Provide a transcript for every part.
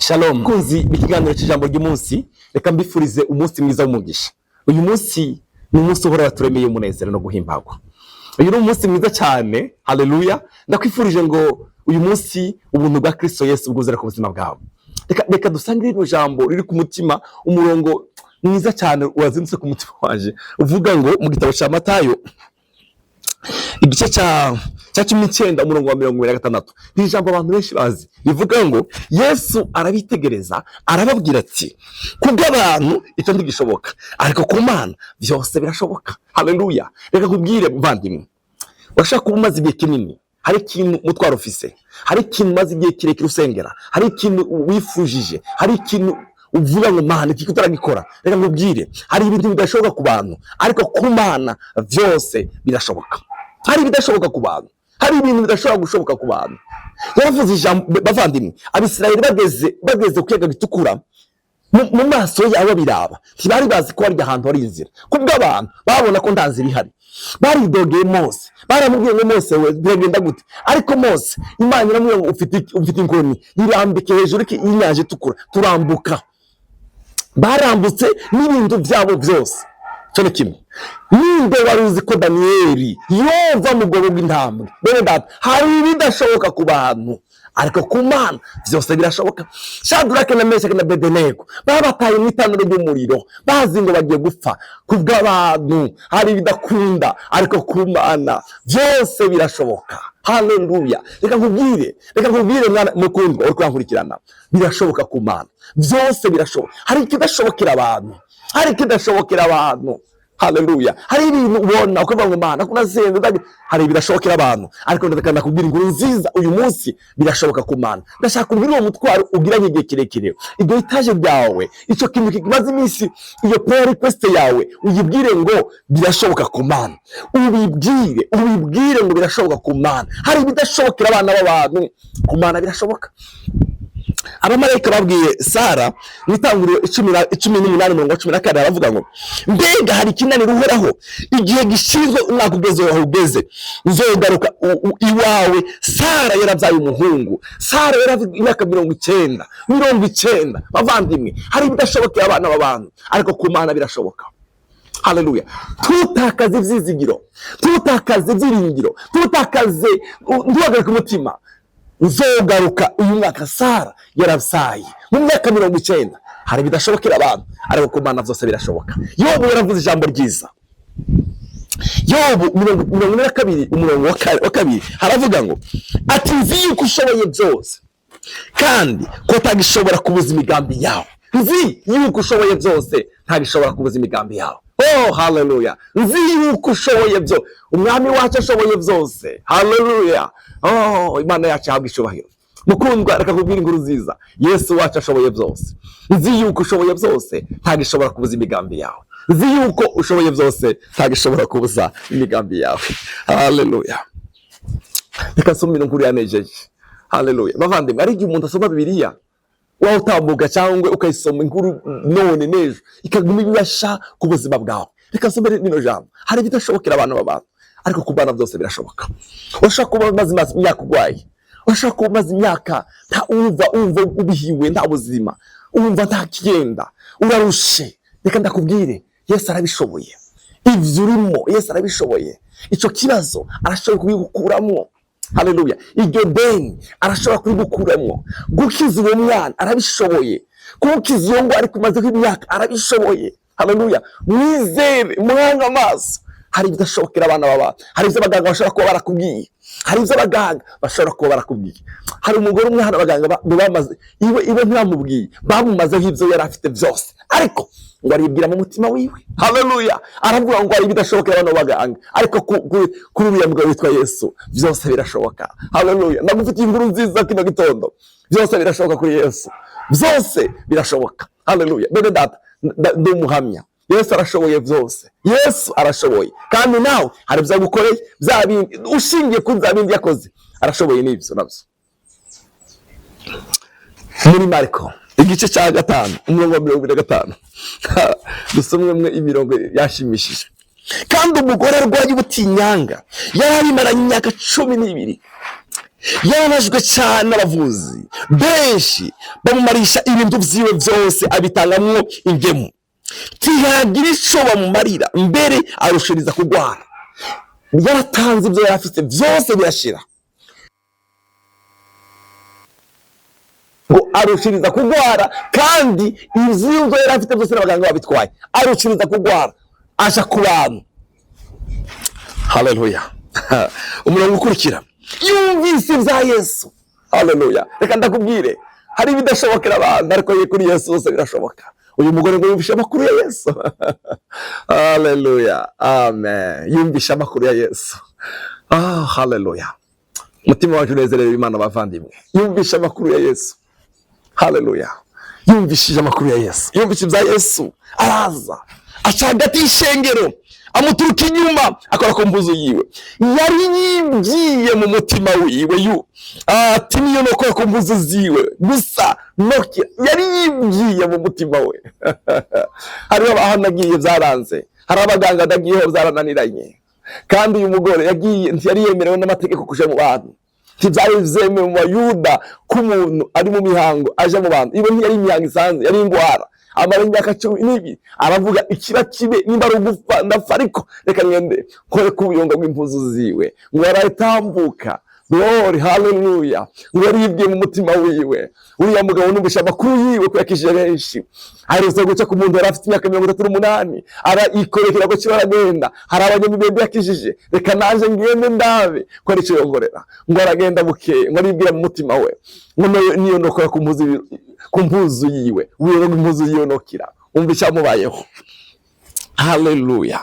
Shalom kunzi ikiganiro cy'ijambo ry'umunsi, reka mbifurize umunsi mwiza w'umugisha. Uyu munsi ni umunsi uhora waturemeye umunezero no guhimbagwa. Uyu ni umunsi mwiza cyane, haleluya. Ndakwifurije ngo uyu munsi ubuntu bwa Kristo Yesu bwuzure ku buzima bwawe. Reka dusangire ino jambo riri ku mutima, umurongo mwiza cyane wazindutse ku mutima waje uvuga ngo mu gitabo cya Matayo igice cya 19 umurongo wa 26. Ni ijambo abantu benshi bazi rivuga ngo Yesu arabitegereza arababwira ati kubw'abantu icyo ntigishoboka ariko ku Mana byose birashoboka. Haleluya. Reka kubwire muvandimwe, washaka umaze igihe kinini, hari ikintu mutwaro ufise, hari ikintu maze igihe kirekire usengera, hari ikintu wifujije, hari ikintu uvuga ngo Mana iki kutaragikora. Reka nkubwire, hari ibintu bidashoboka ku bantu ariko ku Mana byose birashoboka. Hari ibidashoboka ku bantu, hari ibintu bidashobora gushoboka ku bantu. Yaravuze ijambo bavandimwe, Abisirayeli bageze ku kiyaga gitukura, mu maso yabo biraba, ntibari bazi ko ari ahantu hari inzira. Kubw'abantu babona ko nta nzira ihari, baridogeye Mose, baramubwiye ngo Mose we biragenda gute? Ariko Mose Imana iramubwira ngo ufite inkoni, irambike hejuru y'inyanja itukura, turambuka. Barambutse n'ibintu byabo byose. Cyo kimwe ninde waruzi ko Daniyeli yova mu bwobo bw'intambwe. Bene data, hari ibidashoboka ku bantu ariko ku Mana byose birashoboka. Shadraka na Meshaki na Abedenego babataye mu itanura ry'umuriro, bazi ngo bagiye gupfa. Kubw'abantu hari ibidakunda ariko ku Mana byose birashoboka. Haleluya. Reka nkubwire mwana mukundwa uri kwankurikirana, birashoboka ku Mana byose birashoboka. Hari ikidashobokera abantu, hari ikidashobokera abantu. Haleluya. Hari ibintu ubona ukavuga ngo Mana kunasenga, hari ibidashobokera abantu ariko ndakanda kubwira inkuru nziza uyu munsi birashoboka ku Mana. Ndashaka kubwira uwo mutwaro ugiranye igihe kirekire, iryo itaje ryawe, icyo kintu kimaze iminsi, iyo prayer request yawe uyibwire ngo birashoboka ku Mana. Ubibwire ngo birashoboka ku Mana. Hari ibidashobokera abana b'abantu, ku Mana birashoboka. Abamarayika babwiye Sara mu Itanguriro 18:12 baravuga ngo mbega hari ikinaniro uhoraho, igihe gishinzwe umwaka ugeze uzogaruka iwawe. Sara yarabyaye umuhungu, Sara yarafite imyaka 90. Bavandimwe, hari ibidashobokera abana b'abantu ariko ku Mana birashoboka. Haleluya. Tutakaze ivyizigiro, tutakaze ibyiringiro, tutakaze nduhagarika umutima. Uzogaruka uyu mwaka. Sara yarabyaye mu myaka 90. Hari ibidashobokera abantu ariko ku Mana byose birashoboka. Yobu yaravuze ijambo ryiza, Yobu 42 umurongo wa 2 haravuga ngo ati nzi yuko ushoboye byose kandi ko utagishobora kubuza imigambi yawe. Nzi yuko ushoboye byose ntagishobora kubuza imigambi yawe. Oh, haleluya. Nzi yuko ushoboye byose. Umwami wacu ashoboye byose. Haleluya. Oh, Imana yacu ahabwa icyubahiro. Mukundwa, reka kubwira inkuru nziza, Yesu wacu ashoboye byose. Nzi yuko ushoboye byose ntagishobora kubuza imigambi yawe. Nzi yuko ushoboye byose ntagishobora kubuza imigambi yawe. Haleluya. Reka nsomere inkuru yanejeje. Haleluya. Bavandimwe, ari igihe umuntu asoma Bibiliya waho utambuka cyangwa ukayisoma inkuru none nejo ikaguma ibasha ku buzima bwawe. Reka nsomere nino jambo, hari ibidashobokera abantu b'abantu ariko ku Mana byose birashoboka. Ushaka kuba maze imyaka urwaye, ushaka kuba maze imyaka umva ubihiwe, nta buzima, umva nta kigenda, urarushe. Reka ndakubwire, Yesu arabishoboye. Ivyo urimo Yesu arabishoboye. Icyo kibazo arashobora kubigukuramo. Haleluya. Iryo deni arashobora kubigukuramo. Gukiza uwo mwana arabishoboye. Kukiza iyo ngo ari kumazeho imyaka arabishoboye. Haleluya. Mwizere, mwanga amaso. Hari ibidashobokera abana baba, hari ibyo abaganga bashobora kuba barakubwiye, hari ibyo abaganga bashobora kuba barakubwiye. Hari umugore umwe hano abaganga bamaze iwe ntibamubwiye, bamumazeho ibyo yari afite byose ariko ngo aribwira mu mutima wiwe. Haleluya. Aravuga ngo hari ibidashobokera abana b'abaganga ariko kuri uriya mugabo witwa Yesu byose birashoboka. Haleluya. Ndagufitiye inkuru nziza kino gitondo, byose birashoboka kuri Yesu, byose birashoboka. Haleluya. Bene data, ndumuhamya Yesu arashoboye byose. Yesu arashoboye kandi nawe hari ibyo gukoreye bya bindi ushingiye kuri bya bindi yakoze, arashoboye n'ibyo nabyo. Muri Marko igice cya 5 umurongo wa 25 dusomwe imirongo yashimishije. Kandi umugore arwaye ubutinyanga yari amaranye imyaka 12 yarabajwe cyane n'abavuzi benshi bamumarisha ibintu vyiwe byose abitangamwo ingemu, ntiyagira ico bamumarira, mbere arushiriza kugwara. Yaratanze ibyo yari afite byose birashira, ngo arushiriza kugwara, kandi ivy'ibyo yari afite byose n'abaganga babitwaye, arushiriza kugwara aja ku bantu. Haleluya. Umurongo ukurikira, yumvise ibya Yesu. Haleluya. Reka ndakubwire, hari ibidashobokera abantu, ariko kuri Yesu hose birashoboka. Uyu mugore ngo yumvishe amakuru ya Yesu. Haleluya. Amen. Yumvishe amakuru ya Yesu. Haleluya. Mutima wacu unezerewe Imana bavandimwe. Yumvishe amakuru ya Yesu. Haleluya. Yumvishije amakuru ya Yesu. Yumvishe ibya Yesu. Araza aca hagati y'ishengero, amuturuka inyuma akora ku mbuzo yiwe. Yari yibwiye mu mutima wiwe ati niyo nokora ku mbuzo ziwe gusa nokira. Yari yibwiye mu mutima we. Hari abahanagiye byaranze, hari abaganga ndagiyeho byarananiranye, kandi uyu mugore yagiye ntiyari yemerewe n'amategeko kuja mu bantu. Ntibyari vyemewe mu Bayuda ko umuntu ari mu mihango aje mu bantu. Ibo ntiyari imihango isanzwe, yari ingwara. Amara imyaka 12 aravuga ikiba kibe nimba ari ugupfa ndapfa, ariko reka ngende nkore ku buyonga bw'impuzu ziwe. Ngo aratambuka. Glory, haleluya. Ngo yaribwiye mu mutima wiwe. Uriya mugabo numvisha amakuru yiwe ko yakishije benshi. Aherutse guca ku muntu yari afite imyaka 38, arayikorekera ko kibaragenda. Hari abanyamibembe yakishije, reka naje ngende ndabe ko ari cyo yongorera. Ngo aragenda buke, ngo aribwira mu mutima we, ngo niyo ndokora ku mpuzu yiwe, wiwe impuzu yiyonokira. Umvisha mubayeho. Haleluya.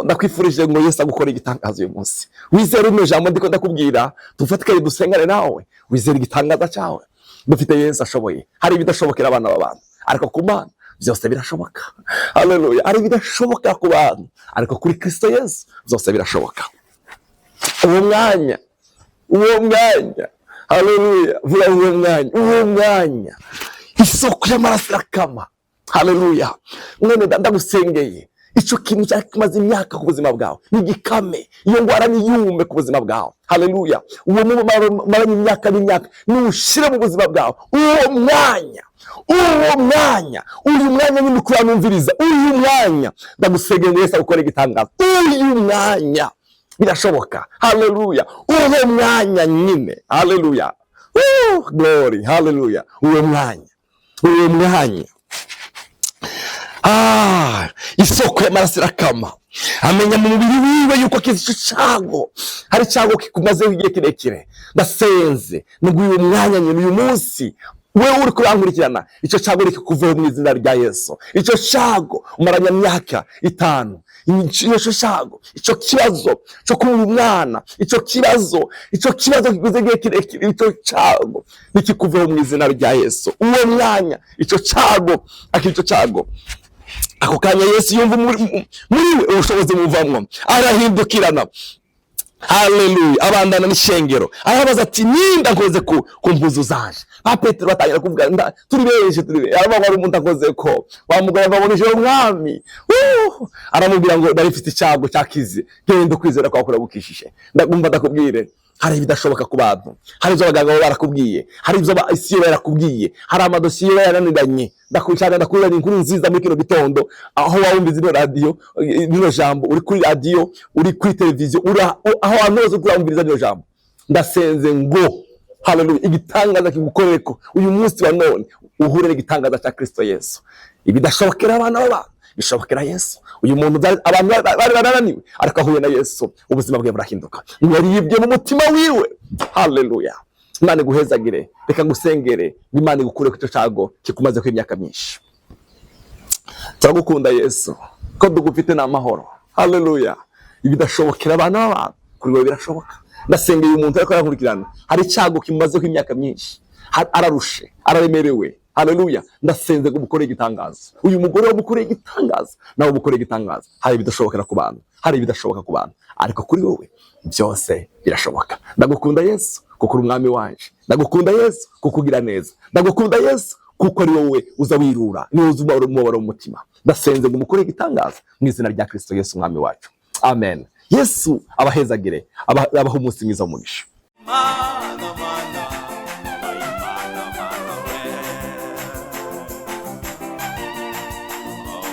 Ndakwifurije ngo Yesu agukore igitangazo uyu munsi. Wizere uno jambo ndiko ndakubwira, tufatikanye dusengane nawe. Wizere igitangaza cyawe. Dufite Yesu ashoboye. Hari ibidashobokera abana b'abantu, ariko ku Mana byose birashoboka. Haleluya. Hari ibidashoboka ku bantu, ariko kuri Kristo Yesu byose birashoboka. Uwo mwanya, haleluya, vuga uwo mwanya isoko y'amaraso irakama. Haleluya. Mwene ndagusengeye, ico kintu cyari kimaze imyaka ku buzima bwawe nigikame, iyo ngwara niyume ku buzima bwawe. Haleluya. Uwo maranye imyaka n'imyaka nushire mu buzima bwawe. Uwo mwanya uyu mwanya nyine kuranumviriza, uyu mwanya ndagusengeye ngo Yesu akore igitangazo. Uyu mwanya birashoboka. Haleluya. Uwo mwanya nyine. Haleluya. Glory. Haleluya. Uwo mwanya isoko y'amaraso irakama. Amenya mu mubiri wiwe yuko akizi ico cago, hari cago kikumazeho igihe kirekire. Ndasenze nubwo uyu mwanya nyine uyu munsi wewe uri kurankurikirana, ico cago rikikuveho mu izina rya Yesu. Ico cago umaranya myaka 5, ico cago, ico kibazo cyo kuba umwana, ico kibazo kiguze igihe kirekire, ico cago nikikuveho mu izina rya Yesu. Uwo mwanya ico cago, ako kanya Yesu yumva muri we ubushobozi muvamwo, arahindukirana. Haleluya. Abandana n'ishengero, arabaza ati ninda nkoze ku mpuzu zaje. Petero batangira kuvuga turi benshi. Aravuga ari umuntu akoze ko wamugaya babonije umwami. Aramubwira ngo narifite icyago cyakize, genda kwizera kwa kura bukishije. Ndagumva ndakubwire, hari ibidashoboka ku bantu, hari ibyo abaganga barakubwiye, hari ibyo isiyo barakubwiye, hari amadosiye yarananiranye. Ndakurira inkuru nziza muri kino gitondo, aho wumviza ino radio, ino jambo, uri kuri radio, uri kuri televiziyo, aho anoze kurumviriza ino jambo. Ndasenze ngo haleluya, igitangaza kigukoreko uyu munsi wa none, uhure n'igitangaza cya Kristo Yesu. Ibidashobokera abana b'abantu bishobokera Yesu. Uyu muntu abantu bari barananiwe, ariko ahuye na Yesu ubuzima bwe burahinduka. Yaribye mu mutima wiwe. Haleluya. Imana guhezagire, reka ngusengere, Imana igukure ku cyo cago kikumaze kw'imyaka myinshi. Turagukunda Yesu, ko dugufite n'amahoro. Haleluya. Ibidashobokera abana b'abantu kuri wewe birashoboka. Ndasengeye umuntu ariko yakurikirana, hari cago kimaze kw'imyaka myinshi, ararushe, araremerewe. Haleluya. Ndasenze gumukore igitangaza. Uyu mugore wamukore igitangaza, nawe umukore igitangaza. Hari ibidashobokera ku bantu, hari ibidashoboka ku bantu, ariko kuri wowe byose birashoboka. Ndagukunda Yesu kuko uri umwami wanje. Ndagukunda Yesu kuko ugira neza. Ndagukunda Yesu kuko ari wowe uza wirura, ni uza umubaro mu mutima. Ndasenze gumukore igitangaza mu izina rya Kristo Yesu umwami wacu. Amen. Yesu abahezagire, abaho umunsi mwiza w'umugisha. Ah.